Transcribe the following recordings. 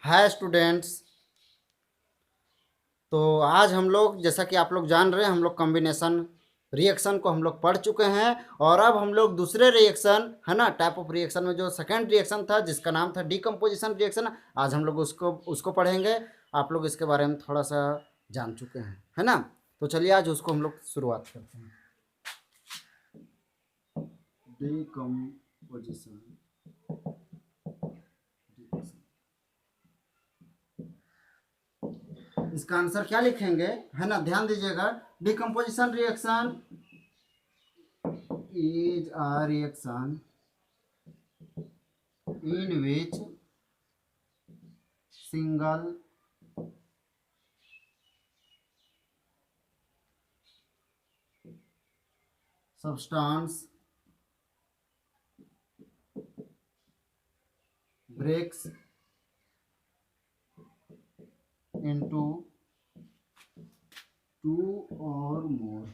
Hi students. तो आज हम लोग, जैसा कि आप लोग जान रहे हैं, हम लोग कॉम्बिनेशन रिएक्शन को हम लोग पढ़ चुके हैं। और अब हम लोग दूसरे रिएक्शन, है ना, टाइप ऑफ रिएक्शन में जो सेकंड रिएक्शन था जिसका नाम था डीकम्पोजिशन रिएक्शन, आज हम लोग उसको उसको पढ़ेंगे। आप लोग इसके बारे में थोड़ा सा जान चुके हैं, है ना। तो चलिए आज उसको हम लोग शुरुआत करते हैं। डीकम्पोजिशन इसका आंसर क्या लिखेंगे, है ना, ध्यान दीजिएगा। Decomposition reaction is a reaction in which single substance breaks into two or more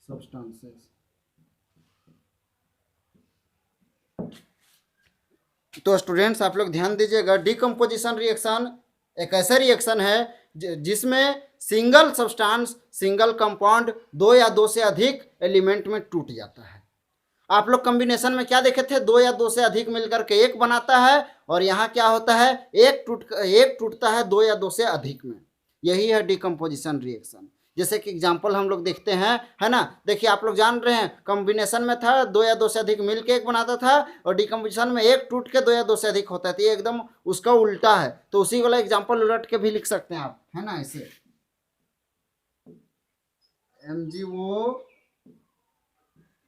substances। तो स्टूडेंट्स आप लोग ध्यान दीजिएगा, डिकम्पोजिशन रिएक्शन एक ऐसा रिएक्शन है जिसमें सिंगल सब्सटेंस, सिंगल कंपाउंड दो या दो से अधिक एलिमेंट में टूट जाता है। आप लोग कॉम्बिनेशन में क्या देखे थे, दो या दो से अधिक मिलकर के एक बनाता है, और यहाँ क्या होता है, एक टूटता है दो या दो से अधिक में। यही है डिकम्पोजिशन रिएक्शन। जैसे कि एग्जांपल हम लोग देखते हैं, है ना। देखिए आप लोग जान रहे हैं, कॉम्बिनेशन में था दो या दो से अधिक मिलके एक बनाता था, और डिकम्पोजिशन में एक टूट के दो या दो से अधिक होता है। तो ये एकदम उसका उल्टा है। तो उसी वाला एग्जाम्पल उलट के भी लिख सकते हैं आप, है ना। ऐसे MgO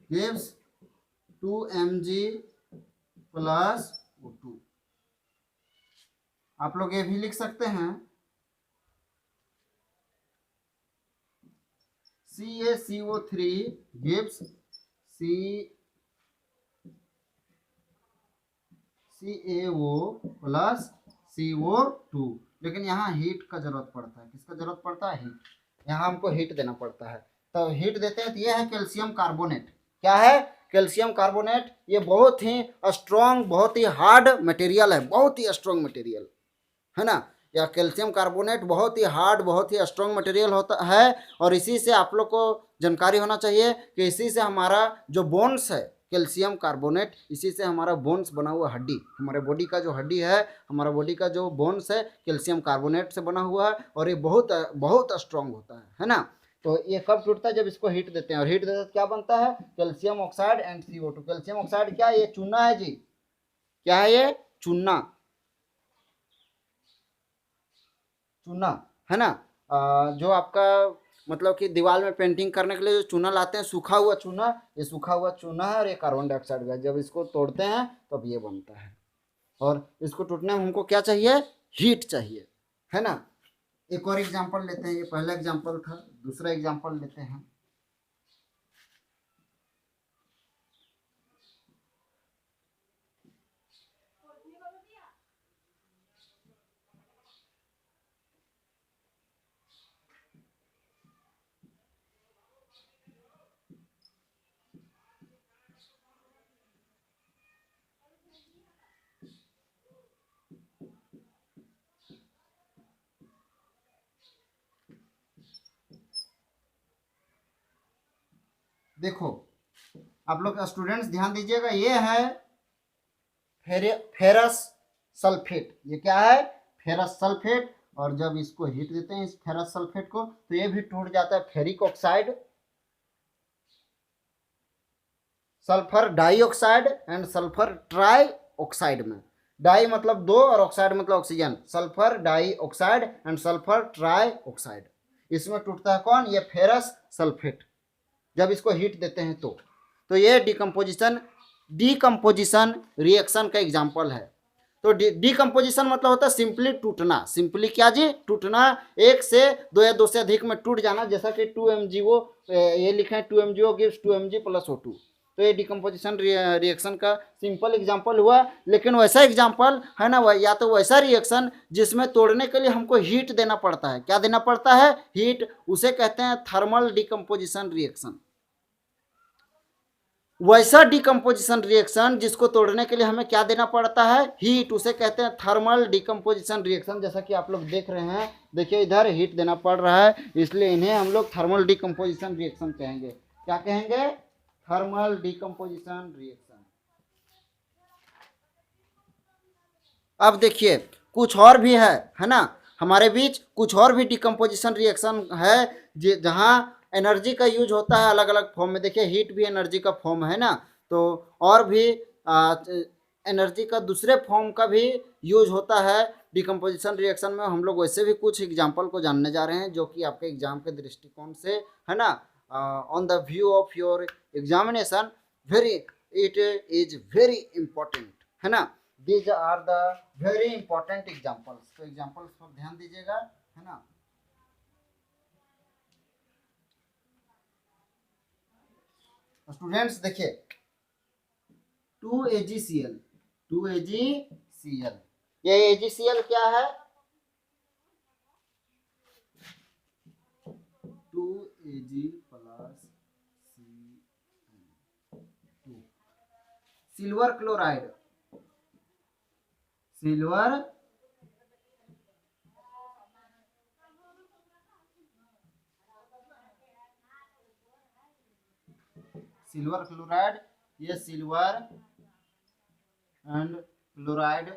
gives 2Mg plus O2। आप लोग ये भी लिख सकते हैं, CaCO3 gives CaO plus CO2। लेकिन यहाँ हीट का जरूरत पड़ता है। किसका जरूरत पड़ता है? हीट। यहाँ हमको हीट देना पड़ता है। तो हीट देते हैं, तो ये है कैल्शियम कार्बोनेट। क्या है? Calcium carbonate. ये बहुत ही स्ट्रॉन्ग, बहुत ही हार्ड मटेरियल है, बहुत ही स्ट्रॉन्ग मटेरियल, है ना। या कैल्शियम कार्बोनेट बहुत ही हार्ड, बहुत ही स्ट्रॉन्ग मटेरियल होता है। और इसी से आप लोग को जानकारी होना चाहिए कि इसी से हमारा जो बोन्स है, कैल्शियम कार्बोनेट, इसी से हमारा बोन्स बना हुआ हड्डी, हमारे बॉडी का जो हड्डी है, हमारा बॉडी का जो बोन्स है, कैल्शियम कार्बोनेट से बना हुआ है। और ये बहुत बहुत स्ट्रॉन्ग होता है ना। तो ये कब टूटता है? जब इसको हीट देते हैं, और हीट देते हैं क्या बनता है? Calcium oxide and CO2। Calcium oxide क्या है? ये चूना है जी। क्या है ये? चूना, चूना, है ना। जो आपका मतलब कि दीवार में पेंटिंग करने के लिए जो चूना लाते हैं, सूखा हुआ चूना, ये सूखा हुआ चूना है, और ये कार्बन डाइऑक्साइड गैस। जब इसको तोड़ते हैं तब ये बनता है। और इसको टूटने में हमको क्या चाहिए? हीट चाहिए, है ना। एक और एग्जांपल लेते हैं। ये पहला एग्जांपल था, दूसरा एग्जांपल लेते हैं। देखो आप लोग स्टूडेंट्स ध्यान दीजिएगा, ये है फेरस सल्फेट। ये क्या है? Ferrous sulphate. और जब इसको हीट देते हैं, इस फेरस सल्फेट को, तो ये भी टूट जाता है ferric oxide, sulphur dioxide and sulphur try oxide में। डाई मतलब दो, और ऑक्साइड मतलब oxygen. Sulphur dioxide and sulphur try oxide. इसमें टूटता है कौन? ये फेरस सल्फेट, जब इसको हीट देते हैं तो ये डिकम्पोजिशन रिएक्शन का एग्जाम्पल है। तो डिकम्पोजिशन मतलब होता है सिंपली टूटना। सिंपली क्या जी? टूटना। एक से दो या दो से अधिक में टूट जाना। जैसा कि 2MgO, ये लिखे हैं 2MgO gives 2Mg plus O2। तो ये डिकम्पोजिशन रिएक्शन का सिंपल एग्जाम्पल हुआ। लेकिन वैसा एग्जाम्पल है ना, या तो वैसा रिएक्शन जिसमें तोड़ने के लिए हमको हीट देना पड़ता है। क्या देना पड़ता है? हीट। उसे कहते हैं थर्मल डिकम्पोजिशन रिएक्शन। वैसा डिकम्पोजिशन रिएक्शन जिसको तोड़ने के लिए हमें क्या देना पड़ता है, हीट, उसे कहते हैं थर्मल डिकम्पोजिशन रिएक्शन। जैसा कि आप लोग देख रहे हैं, देखिए इधर हीट देना पड़ रहा है, इसलिए इन्हें हम लोग थर्मल डिकम्पोजिशन रिएक्शन कहेंगे। क्या कहेंगे, थर्मल डिकम्पोजिशन रिएक्शन। अब देखिए कुछ और भी है ना, हमारे बीच कुछ और भी डिकम्पोजिशन रिएक्शन है जहाँ एनर्जी का यूज होता है अलग अलग फॉर्म में। देखिए हीट भी एनर्जी का फॉर्म है ना, तो और भी एनर्जी का दूसरे फॉर्म का भी यूज होता है डिकम्पोजिशन रिएक्शन में। हम लोग वैसे भी कुछ एग्जाम्पल को जानने जा रहे हैं जो कि आपके एग्जाम के दृष्टिकोण से, है ना, on the view of your examination very, it is very important, है ना। These are the very important examples, तो एग्जाम्पल्स पर ध्यान दीजिएगा, है ना। स्टूडेंट्स देखिए 2AgCl, 2AgCl, ये AgCl क्या है, 2Ag plus Cl, silver chloride, silver silver chloride, ये सिल्वर एंड क्लोराइड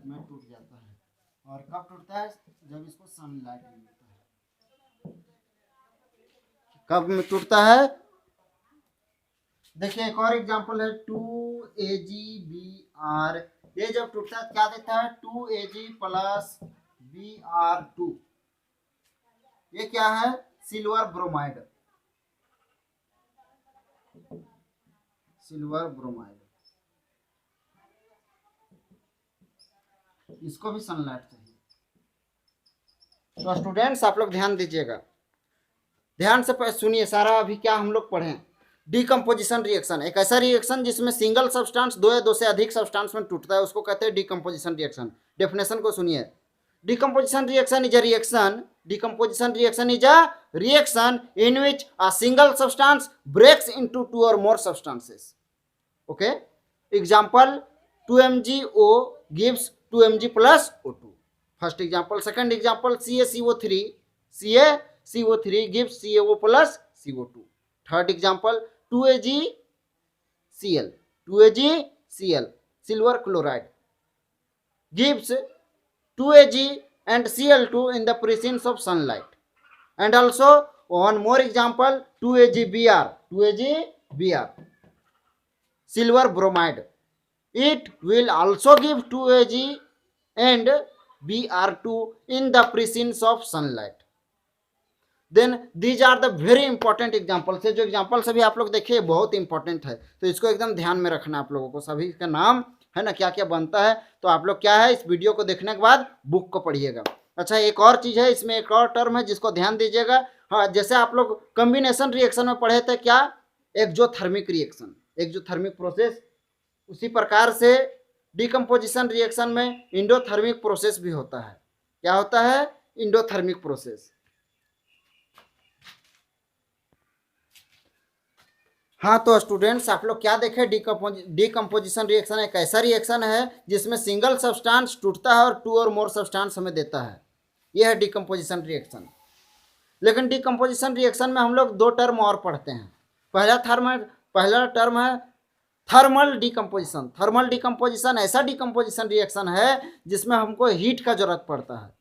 में टूट जाता है। और कब टूटता है, जब इसको सनलाइट मिलता है। कब में टूटता है, देखिए एक और एग्जांपल है 2AgBr, ये जब टूटता है क्या देता है, 2Ag प्लस Br2, ये क्या है, सिल्वर ब्रोमाइड, सिल्वर ब्रोमाइड, इसको भी सनलाइट चाहिए। तो स्टूडेंट्स आप लोग ध्यान दीजिएगा, ध्यान से सुनिए सारा अभी क्या हम लोग पढ़े। डिकम्पोजिशन रिएक्शन एक ऐसा रिएक्शन जिसमें सिंगल सब्सटेंस दो या दो से अधिक सब्सटेंस में टूटता है, उसको कहते हैं डिकम्पोजिशन रिएक्शन। डेफिनेशन को सुनिए, decomposition reaction is a reaction, decomposition reaction is a reaction in which a single substance breaks into two or more substances. Okay, example 2mgO gives 2mg plus O2, first example. Second example CaCO3, CaCO3 gives CaO plus CO2. Third example 2AgCl, 2AgCl silver chloride gives 2Ag and Cl2 in the presence of sunlight. And also one more example 2AgBr, 2AgBr silver bromide, it will also give 2Ag and Br2 in the presence of sunlight. Then these are the very important examples है, जो examples अभी आप लोग देखिए बहुत important है, तो इसको एकदम ध्यान में रखना आप लोगों को, सभी का नाम है ना, क्या क्या बनता है। तो आप लोग क्या है, इस वीडियो को देखने के बाद बुक को पढ़िएगा। अच्छा एक और चीज़ है, इसमें एक और टर्म है जिसको ध्यान दीजिएगा। हाँ, जैसे आप लोग कम्बिनेशन रिएक्शन में पढ़े थे क्या, एक्जोथर्मिक रिएक्शन, एक्जोथर्मिक प्रोसेस, उसी प्रकार से डिकम्पोजिशन रिएक्शन में इंडोथर्मिक प्रोसेस भी होता है। क्या होता है, इंडोथर्मिक प्रोसेस। हाँ तो स्टूडेंट्स आप लोग क्या देखें, डिकम्पोजिशन रिएक्शन एक ऐसा रिएक्शन है जिसमें सिंगल सब्सटेंस टूटता है और टू और मोर सब्सटेंस हमें देता है, यह है डिकम्पोजिशन रिएक्शन। लेकिन डिकम्पोजिशन रिएक्शन में हम लोग दो टर्म और पढ़ते हैं। पहला टर्म है थर्मल डिकम्पोजिशन। थर्मल डिकम्पोजिशन ऐसा डिकम्पोजिशन रिएक्शन है जिसमें हमको हीट का जरूरत पड़ता है।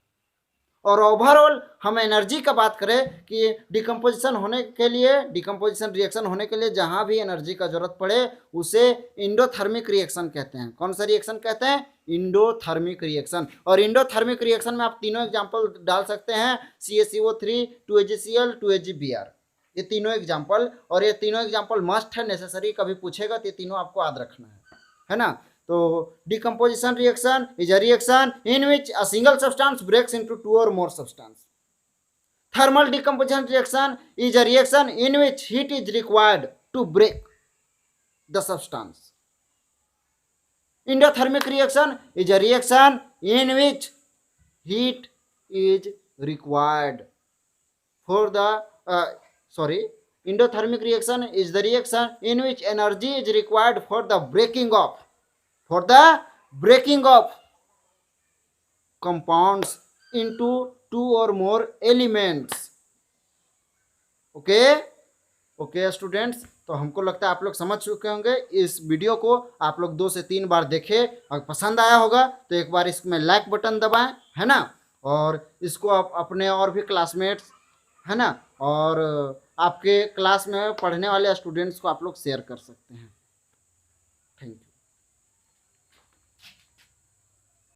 और ओवरऑल हम एनर्जी का बात करें कि डिकम्पोजिशन होने के लिए, डिकम्पोजिशन रिएक्शन होने के लिए जहाँ भी एनर्जी का जरूरत पड़े उसे इंडोथर्मिक रिएक्शन कहते हैं। कौन सा रिएक्शन कहते हैं, इंडोथर्मिक रिएक्शन। और इंडोथर्मिक रिएक्शन में आप तीनों एग्जाम्पल डाल सकते हैं, CaCO3, 2AgCl, 2AgBr, ये तीनों एग्जाम्पल। और ये तीनों एग्जाम्पल मस्ट है, नेसेसरी, कभी पूछेगा तो ये तीनों आपको याद रखना है ना। तो decomposition reaction is a reaction in which a single substance breaks into two or more substances. Thermal decomposition reaction is a reaction in which heat is required to break the substance. Endothermic reaction is a reaction in which heat is required for the Endothermic reaction is the reaction in which energy is required for the breaking of compounds into two or more elements. Okay okay students, तो हमको लगता है आप लोग समझ चुके होंगे। इस वीडियो को आप लोग 2 से 3 बार देखें, अगर पसंद आया होगा तो एक बार इसमें लाइक बटन दबाएं, है ना, और इसको आप अपने और भी क्लासमेट्स, है ना, और आपके क्लास में पढ़ने वाले स्टूडेंट्स को आप लोग शेयर कर सकते हैं।